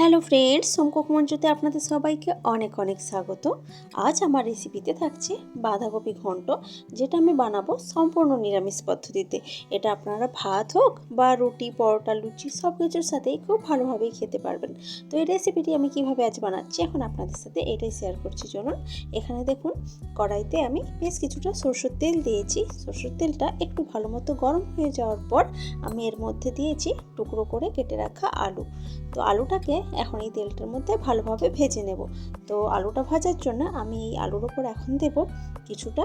Hello friends, সোমকুক মঞ্চুতে আপনাদের সবাইকে অনেক অনেক স্বাগত। আজ আমার রেসিপিতে থাকছে বাঁধাকপি ঘন্ট, যেটা আমি বানাবো সম্পূর্ণ নিরামিষ পদ্ধতিতে। এটা আপনারা ভাত হোক বা রুটি, পরোটা, লুচি সব কিছুর সাথেই খুব ভালোভাবেই খেতে পারবেন। তো এই রেসিপিটি আমি কিভাবে আজ বানাচ্ছি এখন আপনাদের সাথে এটাই শেয়ার করছি। চলুন, এখানে দেখুন কড়াইতে আমি বেশ কিছুটা সরষের তেল দিয়েছি। সরষের তেলটা একটু ভালো মতো গরম হয়ে যাওয়ার পর আমি এর মধ্যে দিয়েছি টুকরো করে কেটে রাখা আলু। তো আলুটাকে এখন এই তেলটার মধ্যে ভালোভাবে ভেজে নেব। তো আলুটা ভাজার জন্য আমি এই আলুর উপর এখন দেব কিছুটা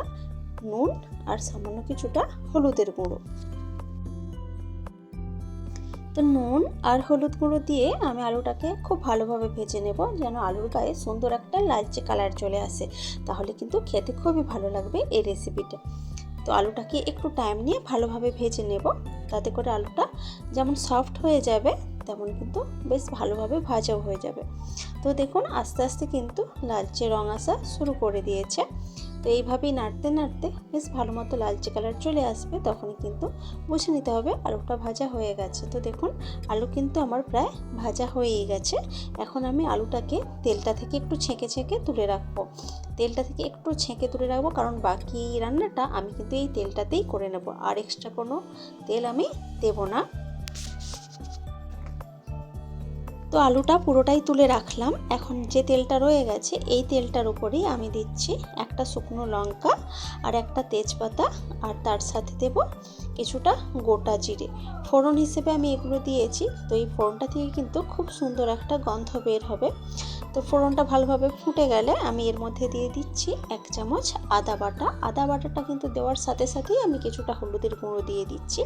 নুন আর সামান্য কিছুটা হলুদের গুঁড়ো। তো নুন আর হলুদ গুঁড়ো দিয়ে আমি আলুটাকে খুব ভালোভাবে ভেজে নেব, যেন আলুর গায়ে সুন্দর একটা লালচে কালার চলে আসে। তাহলে কিন্তু খেতে খুবই ভালো লাগবে এই রেসিপিটা। তো আলুটাকে একটু টাইম নিয়ে ভালোভাবে ভেজে নেব, তাতে করে আলুটা যেমন সফট হয়ে যাবে তেমন কিন্তু বেশ ভালোভাবে ভাজাও হয়ে যাবে। তো দেখুন আস্তে আস্তে কিন্তু লালচে রং আসা শুরু করে দিয়েছে। তো এইভাবেই নাড়তে নাড়তে বেশ ভালো মতো লালচে কালার চলে আসবে, তখনই কিন্তু বুঝে নিতে হবে আলুটা ভাজা হয়ে গেছে। তো দেখুন আলু কিন্তু আমার প্রায় ভাজা হয়েই গেছে। এখন আমি আলুটাকে তেলটা থেকে একটু ছেঁকে ছেঁকে তুলে রাখবো। তেলটা থেকে একটু ছেঁকে তুলে রাখবো, কারণ বাকি রান্নাটা আমি কিন্তু এই তেলটাতেই করে নেব, আর এক্সট্রা কোনো তেল আমি দেব না। তো আলুটা পুরোটাই তুলে রাখলাম। এখন যে তেলটা রয়ে গেছে এই তেলটার উপরেই আমি দিচ্ছি একটা শুকনো লঙ্কা আর একটা তেজপাতা, আর তার সাথে দেব কিছুটা গোটা জিরে। ফোড়ন হিসেবে আমি এগুলো দিয়েছি। তো এই ফোড়নটা থেকে কিন্তু খুব সুন্দর একটা গন্ধ বের হবে। তো ফোড়নটা ভালোভাবে ফুটে গেলে আমি এর মধ্যে দিয়ে দিচ্ছি 1 চামচ আদা বাটা। আদা বাটাটা কিন্তু দেওয়ার সাথে সাথেই আমি কিছুটা হলুদের গুঁড়ো দিয়ে দিচ্ছি,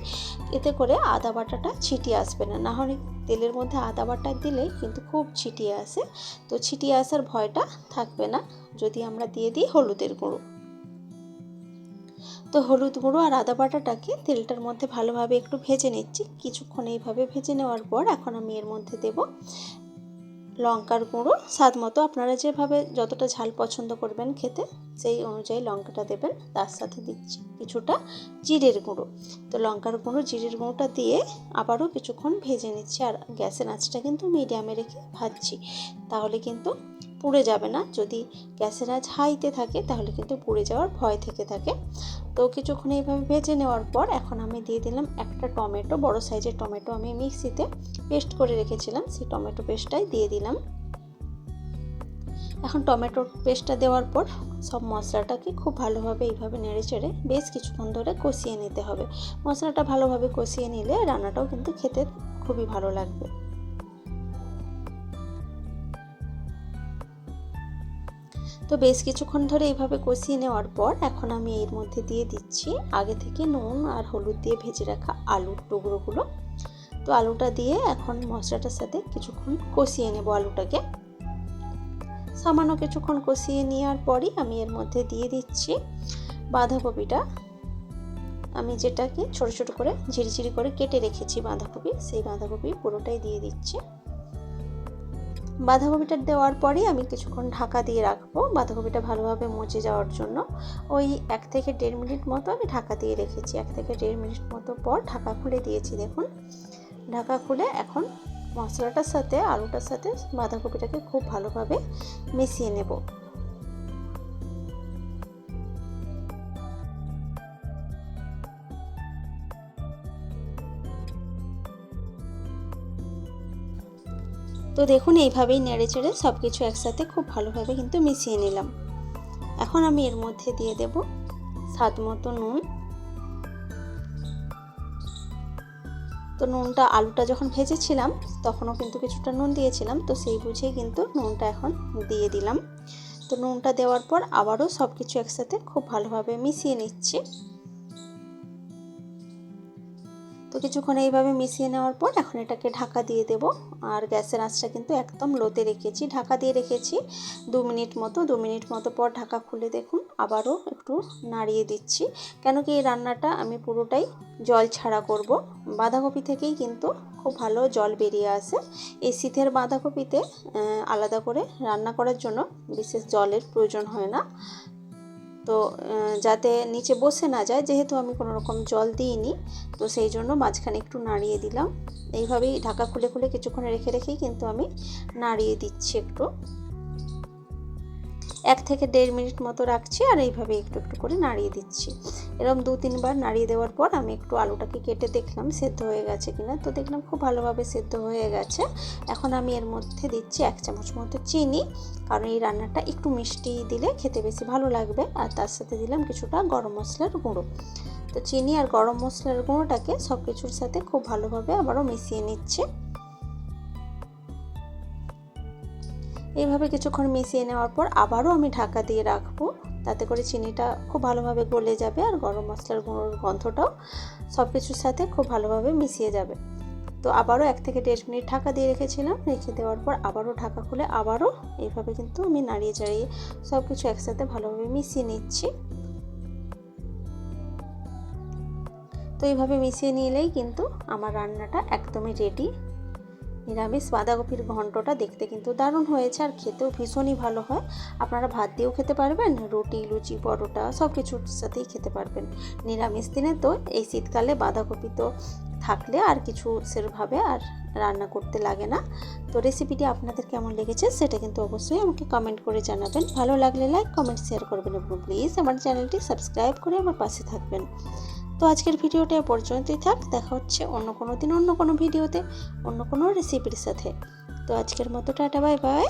এতে করে আদা বাটাটা ছিটিয়ে আসবে না। নাহলে তেলের মধ্যে আদা বাটা দিলে কিন্তু খুব ছিটিয়ে আসে। তো ছিটিয়ে আসার ভয়টা থাকবে না যদি আমরা দিয়ে দিই হলুদের গুঁড়ো। তো হলুদ গুঁড়ো আর আদা বাটাটাকে তেলটার মধ্যে ভালোভাবে একটু ভেজে নিচ্ছি। কিছুক্ষণ এইভাবে ভেজে নেওয়ার পর এখন আমি এর মধ্যে দেব লঙ্কার গুঁড়ো স্বাদ মতো। আপনারা যেভাবে যতটা ঝাল পছন্দ করবেন খেতে সেই অনুযায়ী লঙ্কাটা দেবেন। তার সাথে দিচ্ছি কিছুটা জিরের গুঁড়ো। তো লঙ্কার গুঁড়ো জিরের গুঁড়োটা দিয়ে আবারও কিছুক্ষণ ভেজে নিচ্ছি, আর গ্যাসের আঁচটা কিন্তু মিডিয়ামে রেখে ভাজছি, তাহলে কিন্তু পুড়ে যাবে না। যদি গ্যাসের আঁচ হাইতে থাকে তাহলে কিন্তু পুড়ে যাওয়ার ভয় থেকে থাকে। তো কিছুক্ষণ এইভাবে ভেজে নেওয়ার পর এখন আমি দিয়ে দিলাম একটা টমেটো, বড় সাইজের টমেটো আমি মিক্সিতে পেস্ট করে রেখেছিলাম, সেই টমেটো পেস্টটাই দিয়ে দিলাম। এখন টমেটোর পেস্টটা দেওয়ার পর সব মশলাটাকে খুব ভালোভাবে এইভাবে নেড়ে চেড়ে বেশ কিছুক্ষণ ধরে কষিয়ে নিতে হবে। মশলাটা ভালোভাবে কষিয়ে নিলে রান্নাটাও কিন্তু খেতে খুবই ভালো লাগবে। তো বেশ কিছুক্ষণ ধরে এইভাবে কষিয়ে নেওয়ার পর এখন আমি এর মধ্যে দিয়ে দিচ্ছি আগে থেকে নুন আর হলুদ দিয়ে ভেজে রাখা আলুর টুকরোগুলো। তো আলুটা দিয়ে এখন মশলাটার সাথে কিছুক্ষণ কষিয়ে নেব আলুটাকে। সামান্য কিছুক্ষণ কষিয়ে নেওয়ার পরই আমি এর মধ্যে দিয়ে দিচ্ছি বাঁধাকপিটা। আমি যেটাকে ছোট ছোট করে ঝিরিঝিরি করে কেটে রেখেছি বাঁধাকপি, সেই বাঁধাকপি পুরোটাই দিয়ে দিচ্ছি। বাঁধাকপিটা দেওয়ার পরে আমি কিছুক্ষণ ঢাকা দিয়ে রাখবো বাঁধাকপিটা ভালোভাবে মজে যাওয়ার জন্য। ওই 1 থেকে 1.5 মিনিট মতো আমি ঢাকা দিয়ে রেখেছি। 1 থেকে 1.5 মিনিট মতো পর ঢাকা খুলে দিয়েছি। দেখুন ঢাকা খুলে এখন মশলাটার সাথে আলুটার সাথে বাঁধাকপিটাকে খুব ভালোভাবে মিশিয়ে নেব। তো দেখুন এইভাবেই নেড়ে চেড়ে সব কিছু একসাথে খুব ভালোভাবে কিন্তু মিশিয়ে নিলাম। এখন আমি এর মধ্যে দিয়ে দেব স্বাদ মতো নুন। তো নুনটা আলুটা যখন ভেজেছিলাম তখনও কিন্তু কিছুটা নুন দিয়েছিলাম, তো সেই বুঝেই কিন্তু নুনটা এখন দিয়ে দিলাম। তো নুনটা দেওয়ার পর আবারও সব কিছু একসাথে খুব ভালোভাবে মিশিয়ে নিচ্ছি। তো কিছুক্ষণ এইভাবে মিশিয়ে নেওয়ার পর এখন এটাকে ঢাকা দিয়ে দেব। আর গ্যাসের আঁচটা কিন্তু একদম লোতে রেখেছি, ঢাকা দিয়ে রেখেছি 2 মিনিট মতো। 2 মিনিট মতো পর ঢাকা খুলে দেখুন আবারও একটু নাড়িয়ে দিচ্ছি, কেন কি এই রান্নাটা আমি পুরোটাই জল ছাড়া করব। বাঁধাকপি থেকেই কিন্তু খুব ভালো জল বেরিয়ে আসে। এই শীতের বাঁধাকপিতে আলাদা করে রান্না করার জন্য বিশেষ জলের প্রয়োজন হয় না। তো যাতে নিচে বসে না যায়, যেহেতু আমি কোনো রকম জল দিইনি, তো সেই জন্য মাঝখানে একটু নাড়িয়ে দিলাম। এইভাবেই ঢাকা খুলে খুলে কিছুক্ষণ রেখে রেখেই কিন্তু আমি নাড়িয়ে দিচ্ছি একটু। 1 থেকে 1.5 মিনিট মতো রাখছি আর এইভাবে একটু একটু করে নাড়িয়ে দিচ্ছি। এরকম 2-3 বার নাড়িয়ে দেওয়ার পর আমি একটু আলুটাকে কেটে দেখলাম সেদ্ধ হয়ে গেছে কিনা। তো দেখলাম খুব ভালোভাবে সেদ্ধ হয়ে গেছে। এখন আমি এর মধ্যে দিচ্ছি 1 চামচ মতো চিনি, কারণ এই রান্নাটা একটু মিষ্টি দিলে খেতে বেশি ভালো লাগবে। আর তার সাথে দিলাম কিছুটা গরম মশলার গুঁড়ো। তো চিনি আর গরম মশলার গুঁড়োটাকে সব কিছুর সাথে খুব ভালোভাবে আবারও মিশিয়ে নিচ্ছে। এইভাবে কিছুক্ষণ মিশিয়ে নেওয়ার পর আবারও আমি ঢাকা দিয়ে রাখবো, তাতে করে চিনিটা খুব ভালোভাবে গলে যাবে আর গরম মশলার গুঁড়োর গন্ধটাও সব কিছুর সাথে খুব ভালোভাবে মিশিয়ে যাবে। তো আবারও 1 থেকে 1.5 মিনিট ঢাকা দিয়ে রেখেছিলাম। রেখে দেওয়ার পর আবারও ঢাকা খুলে আবারও এইভাবে কিন্তু আমি নাড়িয়ে চাড়িয়ে সব কিছু একসাথে ভালোভাবে মিশিয়ে নিচ্ছি। তো এইভাবে মিশিয়ে নিলেই কিন্তু আমার রান্নাটা একদমই রেডি। নিরামিষ বাঁধাকপির ঘন্টটা দেখতে কিন্তু দারুণ হয়েছে আর খেতেও ভীষণই ভালো হয়। আপনারা ভাত দিয়েও খেতে পারবেন, রুটি, লুচি, পরোটা সব কিছুর সাথেই খেতে পারবেন। নিরামিষ দিনে তো এই শীতকালে বাঁধাকপি তো থাকলে আর কিছু সেরভাবে আর রান্না করতে লাগে না। তো রেসিপিটি আপনাদের কেমন লেগেছে সেটা কিন্তু অবশ্যই আমাকে কমেন্ট করে জানাবেন। ভালো লাগলে লাইক, কমেন্ট, শেয়ার করবেন এবং প্লিজ আমার চ্যানেলটি সাবস্ক্রাইব করে আমার পাশে থাকবেন। তো আজকের ভিডিওটা এ পর্যন্তই থাক। দেখা হচ্ছে অন্য কোনো দিন অন্য কোনো ভিডিওতে অন্য কোনো রেসিপির সাথে। তো আজকের মতো টাটা, বাই বাই।